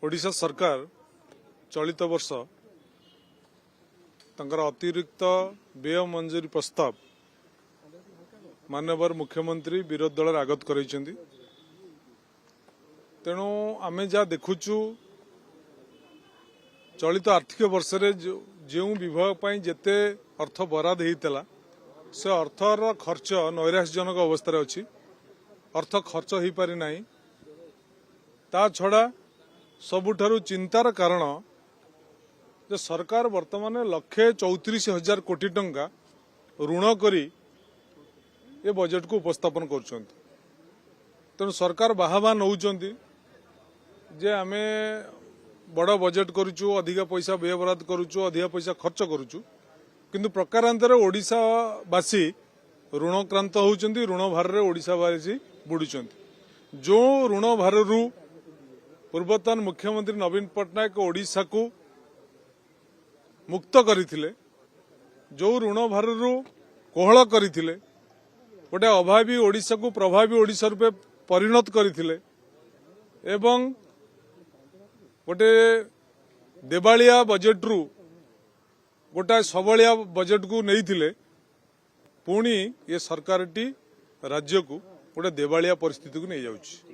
ओडिशा सरकार चलित वर्ष तंकर अतिरिक्त व्यय मंजूरी प्रस्ताव माननीय मुख्यमंत्री विरोधी दल आगत कर तेणु आमे जहाँ देखुचु चलित आर्थिक वर्ष जो विभाग पर जिते अर्थ बराद होता से अर्थर खर्च नैराश्यजनक अवस्था अच्छी अर्थ खर्च हो पारि ना ता छड़ा सबुठारु चिंतार कारण जे सरकार वर्तमान 1,34,000 कोटी टंका ऋण करी ये बजेट को उपस्थापन कर तेणु सरकार बाहाबा नौ जे आमे बड़ बजेट करुचु अधिक पैसा व्यय बराद करुचु अधिक पैसा खर्च करुचु किंतु प्रकारांतर ओडिशावासी ऋणक्रांत होउचंती ऋण भार ओडिशावासी बुड़ुचंती जो ऋण भारु पूर्वतन मुख्यमंत्री नवीन पट्टनायक ओडिशा को मुक्त करथिले जो ऋण भारु कोहल करथिले गोटे अभावी ओडिशा को प्रभावी ओडिशा रूपे परिणत करथिले एवं गोटे देवालिया बजेट रु गोटा सबलिया बजेट को नहीं पुणी ये सरकार टी राज्य को गोटे देवालिया परिस्थिति को नहीं जाउछि।